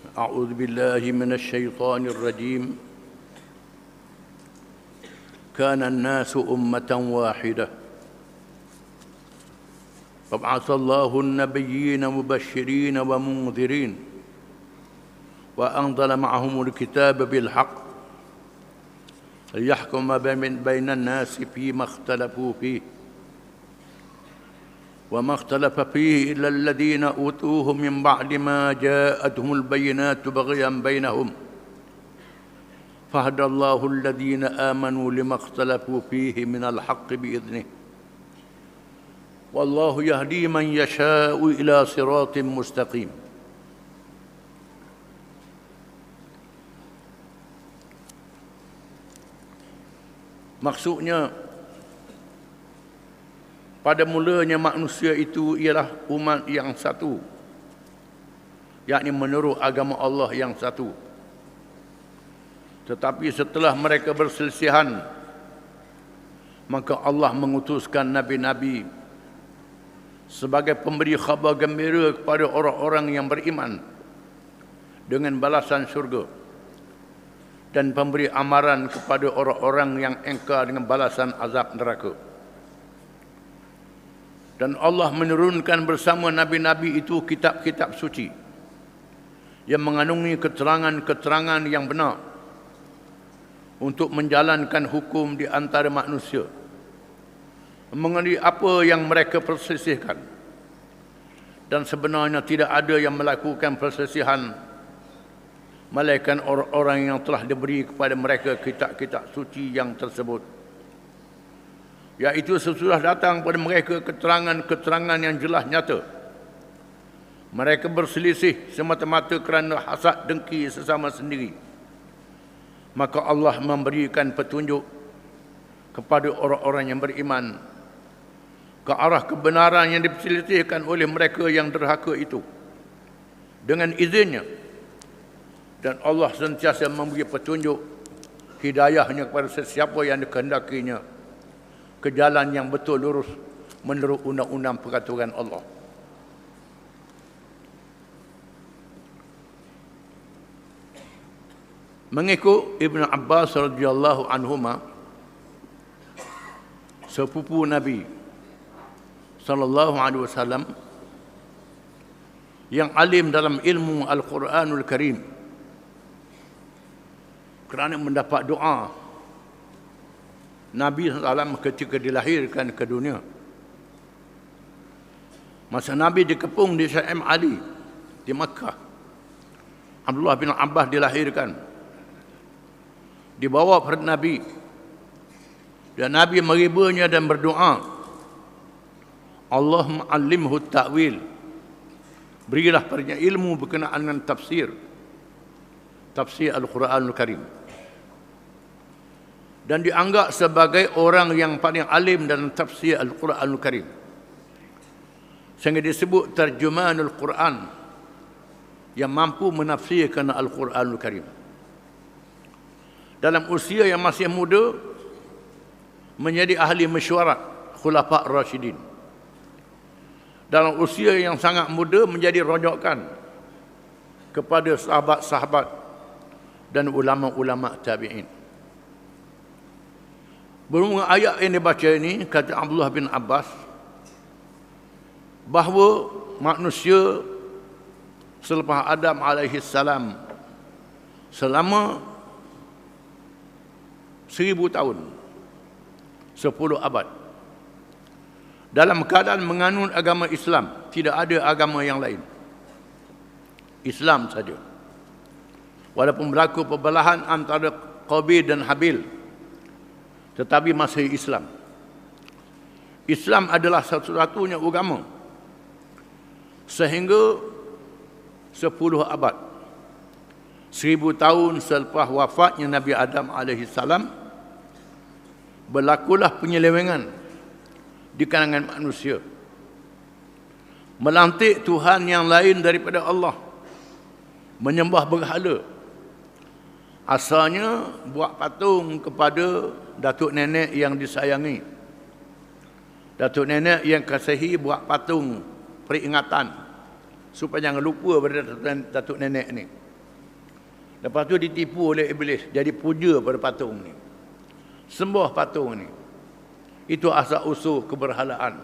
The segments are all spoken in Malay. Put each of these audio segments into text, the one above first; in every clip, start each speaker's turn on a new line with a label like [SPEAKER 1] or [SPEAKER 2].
[SPEAKER 1] أعوذ بالله من الشيطان الرجيم. كان الناس أمة واحدة فبعث الله النبيين مبشرين ومنذرين وأنزل معهم الكتاب بالحق ليحكم بين الناس فيما اختلفوا فيه وما اختلف فيه إلا الذين أوتوه من بعد ما جاءتهم البينات بغيا بينهم فهدى الله الذين آمنوا لما اختلفوا فيه من الحق بإذنه والله يهدي من يشاء إلى صراط مستقيم. Maksudnya, pada mulanya manusia itu ialah umat yang satu, yakni menurut agama Allah yang satu. Tetapi setelah mereka berselisihan, maka Allah mengutuskan nabi-nabi sebagai pemberi khabar gembira kepada orang-orang yang beriman dengan balasan syurga dan pemberi amaran kepada orang-orang yang engkar dengan balasan azab neraka. Dan Allah menurunkan bersama nabi-nabi itu kitab-kitab suci yang mengandungi keterangan-keterangan yang benar untuk menjalankan hukum di antara manusia mengenai apa yang mereka perselisihkan. Dan sebenarnya tidak ada yang melakukan perselisihan melainkan orang-orang yang telah diberi kepada mereka kitab-kitab suci yang tersebut, iaitu sesudah datang pada mereka keterangan-keterangan yang jelas nyata. Mereka berselisih semata-mata kerana hasad dengki sesama sendiri. Maka Allah memberikan petunjuk kepada orang-orang yang beriman ke arah kebenaran yang diperselisihkan oleh mereka yang derhaka itu dengan izinnya. Dan Allah sentiasa memberi petunjuk hidayahnya kepada sesiapa yang dikehendakinya ke jalan yang betul lurus menurut undang-undang peraturan Allah. Mengikut Ibn Abbas radhiyallahu anhuma, sepupu Nabi sallallahu alaihi wasallam yang alim dalam ilmu Al-Quranul Karim, kerana mendapat doa Nabi SAW ketika dilahirkan ke dunia. Masa Nabi dikepung di Syaim Ali di Makkah, Abdullah bin Abbas dilahirkan, dibawa pada Nabi, dan Nabi meribanya dan berdoa, Allahumma allimhu ta'wil, berilah padanya ilmu berkenaan dengan tafsir Al-Quranul Karim. Dan dianggap sebagai orang yang paling alim dalam tafsir Al-Quranul Karim, sehingga disebut terjemahanul Quran, yang mampu menafsirkan Al-Quranul Karim. Dalam usia yang masih muda, menjadi ahli mesyuarat Khulafa' Rasyidin. Dalam usia yang sangat muda, menjadi rojokan kepada sahabat-sahabat dan ulama-ulama tabi'in. Berhubung ayat yang dibaca ini, kata Abdullah bin Abbas, bahawa manusia selepas Adam alaihi salam selama 1000 tahun, 10 abad, dalam keadaan menganut agama Islam, tidak ada agama yang lain, Islam saja. Walaupun berlaku perbelahan antara Qabil dan Habil, tetapi masih Islam. Islam adalah satu-satunya agama sehingga 10 abad, 1000 tahun selepas wafatnya Nabi Adam AS, berlakulah penyelewengan di kalangan manusia, melantik Tuhan yang lain daripada Allah, menyembah berhala. Asalnya buat patung kepada datuk nenek yang disayangi, datuk nenek yang kasihi, buat patung peringatan supaya jangan lupa pada datuk nenek ni. Lepas tu ditipu oleh iblis, jadi puja pada patung ni. Sembah patung ni. Itu asal usul keberhalaan.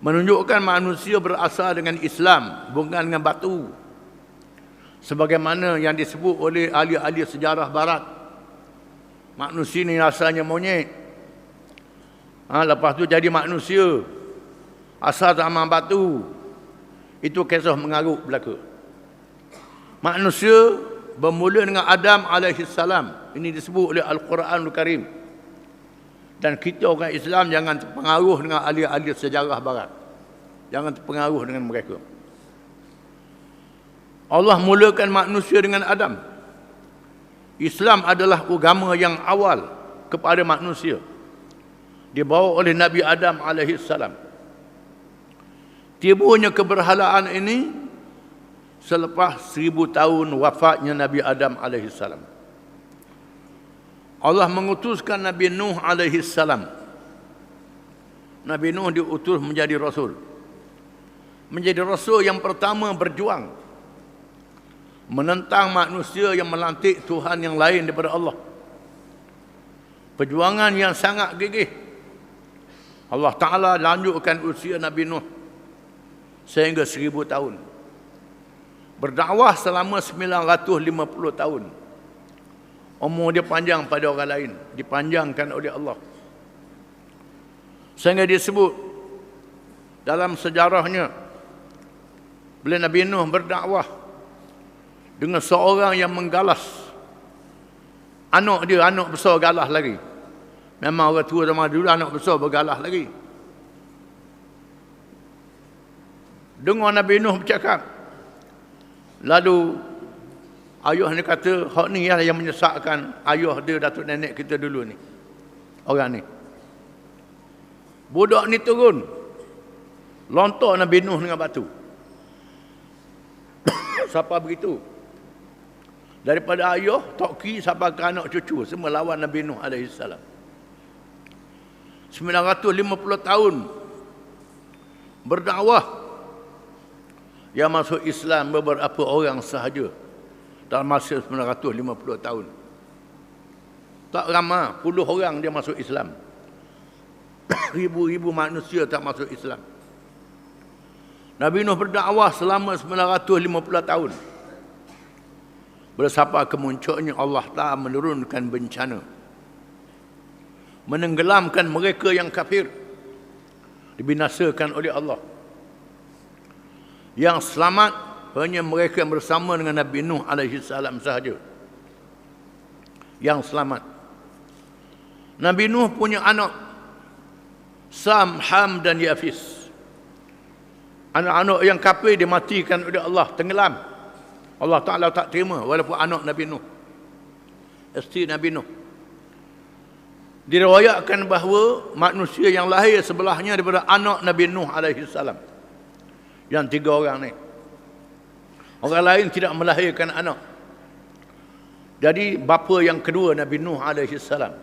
[SPEAKER 1] Menunjukkan manusia berasal dengan Islam, bukan dengan batu. Sebagaimana yang disebut oleh ahli-ahli sejarah barat. Manusia ni asalnya monyet. Lepas tu jadi manusia. Asal zaman batu. Itu kisah mengarut belaka. Manusia bermula dengan Adam alaihissalam. Ini disebut oleh Al-Quranul Karim. Dan kita orang Islam jangan terpengaruh dengan ahli-ahli sejarah barat. Jangan terpengaruh dengan mereka. Allah mulakan manusia dengan Adam. Islam adalah agama yang awal kepada manusia. Dibawa oleh Nabi Adam alaihissalam. Timbulnya keberhalaan ini selepas 1000 tahun wafatnya Nabi Adam alaihissalam. Allah mengutuskan Nabi Nuh alaihissalam. Nabi Nuh diutus menjadi rasul. Menjadi rasul yang pertama berjuang menentang manusia yang melantik Tuhan yang lain daripada Allah. Perjuangan yang sangat gigih. Allah Ta'ala lanjutkan usia Nabi Nuh sehingga 1000 tahun. Berdakwah selama 950 tahun. Umur dia panjang pada orang lain, dipanjangkan oleh Allah. Sehingga disebut dalam sejarahnya, bila Nabi Nuh berdakwah dengan seorang yang menggalas. Anak dia, anak besar galah lagi. Memang orang tua zaman dulu anak besar bergalah lagi. Dengar Nabi Nuh bercakap. Lalu ayah ni kata, hak ni lah yang menyesatkan ayah dia, datuk nenek kita dulu ni. Orang ni. Budak ni turun. Lontar Nabi Nuh dengan batu. Siapa begitu? Daripada ayah, toki sampai ke anak cucu, semua lawan Nabi Nuh alaihissalam. 950 tahun berdakwah. Yang masuk Islam beberapa orang sahaja dalam masa 950 tahun. Tak ramai, puluh orang dia masuk Islam. Ribu-ribu manusia tak masuk Islam. Nabi Nuh berdakwah selama 950 tahun. Bersama kemunculnya Allah Ta'ala menurunkan bencana. Menenggelamkan mereka yang kafir. Dibinasakan oleh Allah. Yang selamat hanya mereka yang bersama dengan Nabi Nuh alaihissalam sahaja. Yang selamat. Nabi Nuh punya anak Sam, Ham dan Yafis. Anak-anak yang kafir dimatikan oleh Allah, tenggelam. Allah Ta'ala tak terima walaupun anak Nabi Nuh. Isteri Nabi Nuh. Diriwayatkan bahawa manusia yang lahir sebelahnya daripada anak Nabi Nuh alaihissalam. Yang 3 orang ni. Orang lain tidak melahirkan anak. Jadi bapa yang kedua Nabi Nuh alaihissalam.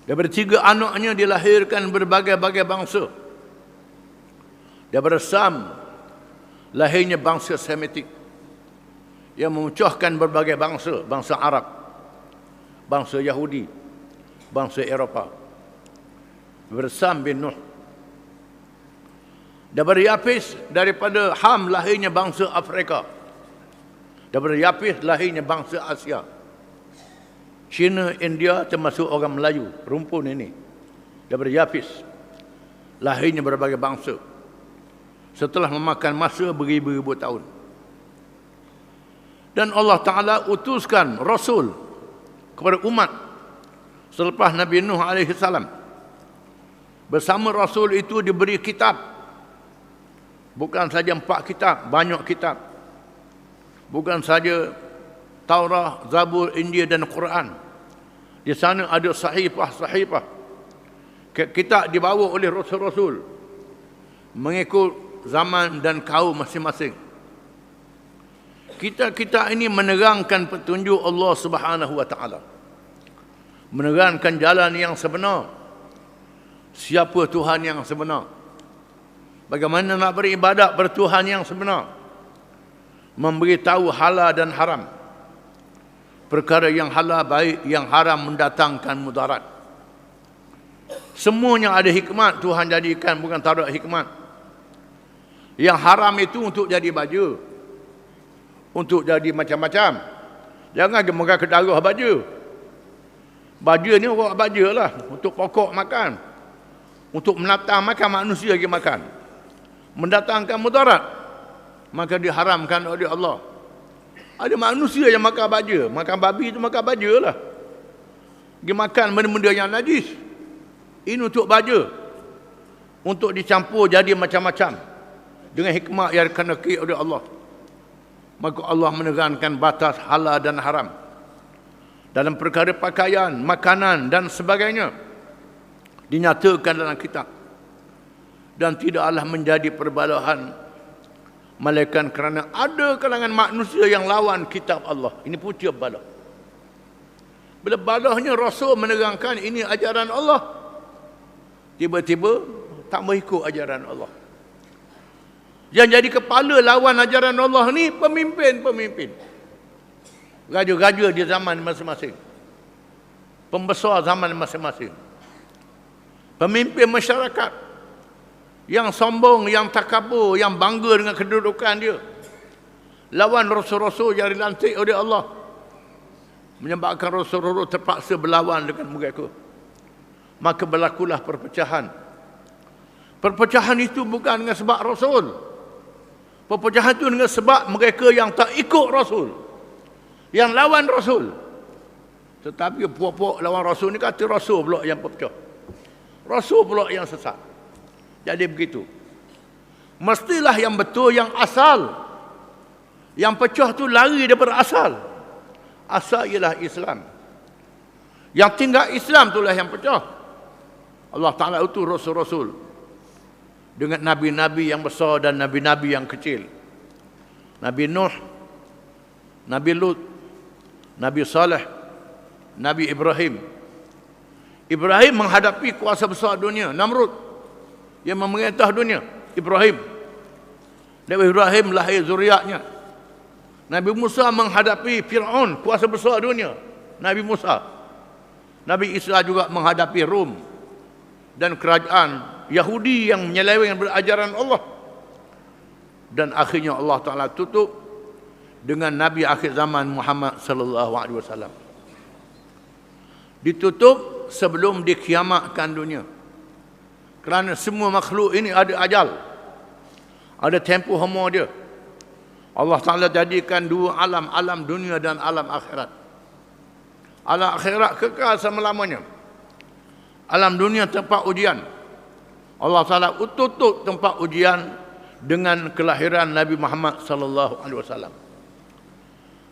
[SPEAKER 1] Daripada 3 anaknya dilahirkan berbagai-bagai bangsa. Daripada Sam lahirnya bangsa Semitik yang memecahkan berbagai bangsa, bangsa Arab, bangsa Yahudi, bangsa Eropah. Daripada Sam bin Nuh. Daripada Yafis, daripada Ham lahirnya bangsa Afrika. Daripada Yafis lahirnya bangsa Asia. China, India termasuk orang Melayu, rumpun ini. Daripada Yafis lahirnya berbagai bangsa. Setelah memakan masa beribu-ribu tahun. Dan Allah Ta'ala utuskan Rasul kepada umat selepas Nabi Nuh alaihissalam. Bersama Rasul itu diberi kitab. Bukan saja 4 kitab, banyak kitab. Bukan saja Taurah, Zabur, Injil dan Quran. Di sana ada sahifah-sahifah. Kitab dibawa oleh Rasul-Rasul mengikut zaman dan kaum masing-masing. Kita ini menerangkan petunjuk Allah Subhanahu wa Ta'ala. Menerangkan jalan yang sebenar. Siapa Tuhan yang sebenar? Bagaimana nak beribadat pada Tuhan yang sebenar? memberitahu halal dan haram. Perkara yang halal baik, yang haram mendatangkan mudarat. Semuanya ada hikmat Tuhan jadikan, bukan tak ada hikmat. Yang haram itu untuk jadi baju, untuk jadi macam-macam. Jangan gemerah ke darah baju. Baju ni orang baju lah, untuk pokok makan, untuk menatang makan manusia lagi makan, mendatangkan mudarat, maka diharamkan oleh Allah. Ada manusia yang makan baja, makan babi itu makan baja lah. Dia makan benda-benda yang najis. Ini untuk baja, untuk dicampur jadi macam-macam dengan hikmah yang dikehendaki oleh Allah. Maka Allah menekankan batas halal dan haram dalam perkara pakaian, makanan dan sebagainya, dinyatakan dalam kitab, dan tidaklah menjadi perbalahan melainkan kerana ada kalangan manusia yang lawan kitab Allah. Ini punca balah. Bila balahnya Rasul menerangkan ini ajaran Allah, tiba-tiba tak mengikut ajaran Allah. Yang jadi kepala lawan ajaran Allah ni pemimpin-pemimpin, raja-raja di zaman masing-masing, pembesar zaman masing-masing, pemimpin masyarakat yang sombong, yang takabur, yang bangga dengan kedudukan dia, lawan rasul-rasul yang dilantik oleh Allah, menyebabkan rasul-rasul terpaksa berlawan dengan mereka. Maka berlakulah perpecahan. Perpecahan itu bukan dengan sebab rasul. Perpecahan itu dengan sebab mereka yang tak ikut rasul, yang lawan rasul. Tetapi puak-puak lawan rasul ni kata rasul pula yang pecah, rasul pula yang sesat. Jadi begitu. Mestilah yang betul, yang asal. Yang pecah tu lari daripada asal. Asal ialah Islam. Yang tinggal Islam itulah yang pecah. Allah Ta'ala utus rasul-rasul dengan nabi-nabi yang besar dan nabi-nabi yang kecil. Nabi Nuh, Nabi Lut, Nabi Saleh, Nabi Ibrahim. Ibrahim menghadapi kuasa besar dunia, Namrud, yang memerintah dunia. Ibrahim, Nabi Ibrahim lahir zuriatnya. Nabi Musa menghadapi Fir'aun, kuasa besar dunia, Nabi Musa. Nabi Isa juga menghadapi Rom dan kerajaan Yahudi yang menyeleweng berajaran Allah. Dan akhirnya Allah Ta'ala tutup dengan Nabi akhir zaman Muhammad sallallahu alaihi wasallam. Ditutup sebelum dikiamatkan dunia. Kerana semua makhluk ini ada ajal, ada tempoh umur dia. Allah Ta'ala jadikan dua alam, alam dunia dan alam akhirat. Alam akhirat kekal selama-lamanya. Alam dunia tempat ujian. Allah Ta'ala tutup tempat ujian dengan kelahiran Nabi Muhammad sallallahu alaihi wasallam.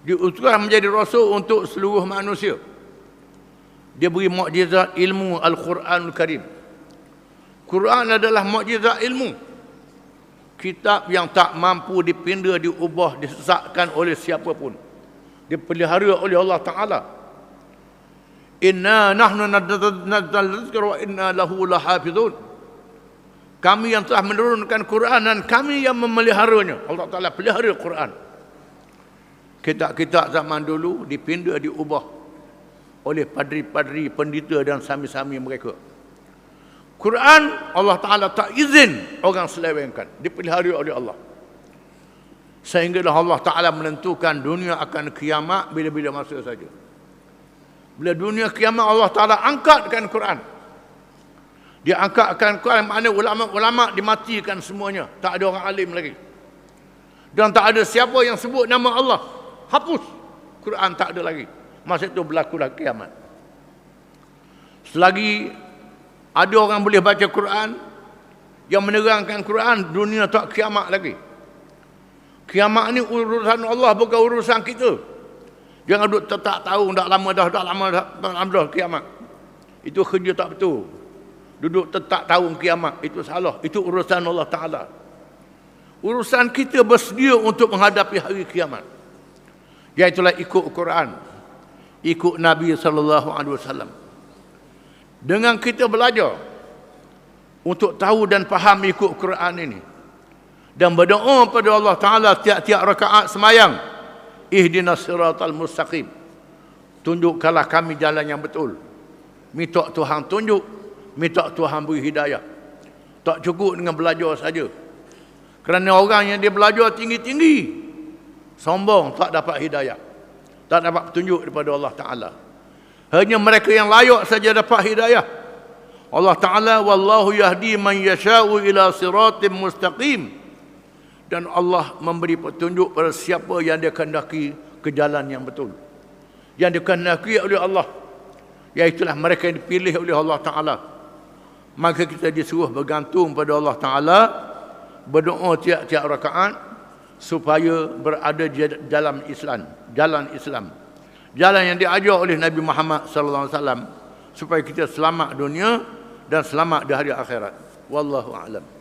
[SPEAKER 1] Diutuskan menjadi rasul untuk seluruh manusia. Dia beri mukjizat ilmu Al-Quranul Karim. Quran adalah mukjizat ilmu. Kitab yang tak mampu dipindah, diubah, disesatkan oleh siapa pun. Dipelihara oleh Allah Ta'ala. Inna nahnu nazzalna dzikra wa inna lahu lahafizun. Kami yang telah menurunkan Quran dan kami yang memeliharanya. Allah Ta'ala pelihara Quran. Kitab-kitab zaman dulu dipindah, diubah oleh padri-padri, pendeta dan sami-sami mereka. Quran Allah Ta'ala tak izin orang selewengkan, dipelihara oleh Allah. Sehinggalah Allah Ta'ala menentukan dunia akan kiamat bila-bila masa saja. Bila dunia kiamat Allah Ta'ala angkatkan Quran. Dia angkatkan Quran, maknanya ulama-ulama dimatikan semuanya. Tak ada orang alim lagi. Dan tak ada siapa yang sebut nama Allah. Hapus. Quran tak ada lagi. Masa itu berlakulah kiamat. Selagi ada orang boleh baca Quran, yang menerangkan Quran, dunia tak kiamat lagi. Kiamat ni urusan Allah, bukan urusan kita. Jangan duduk tak tahu, dah lama dah kiamat. Itu kerja tak betul. Duduk tak tahu kiamat, itu salah. Itu urusan Allah Ta'ala. Urusan kita bersedia untuk menghadapi hari kiamat. Iaitulah ikut Quran, ikut Nabi SAW. Dengan kita belajar untuk tahu dan faham ikut Quran ini, dan berdoa pada Allah Ta'ala tiap-tiap rakaat semayang. Ihdinas siratal mustaqim. Tunjukkanlah kami jalan yang betul. Minta Tuhan tunjuk, minta Tuhan beri hidayah. Tak cukup dengan belajar saja. Kerana orang yang dia belajar tinggi-tinggi, sombong, tak dapat hidayah. Tak dapat petunjuk daripada Allah Ta'ala. Hanya mereka yang layak saja dapat hidayah. Allah Ta'ala, wallahu yahdi man yasha'u ila siratim mustaqim. Dan Allah memberi petunjuk pada siapa yang dia kehendaki ke jalan yang betul. Yang dikehendaki oleh Allah. Iaitulah mereka yang dipilih oleh Allah Ta'ala. Maka kita disuruh bergantung pada Allah Ta'ala. Berdoa tiap-tiap rakaat. Supaya berada di dalam Islam. Jalan Islam. Jalan yang diajar oleh Nabi Muhammad SAW. Supaya kita selamat dunia dan selamat di hari akhirat. Wallahu a'lam.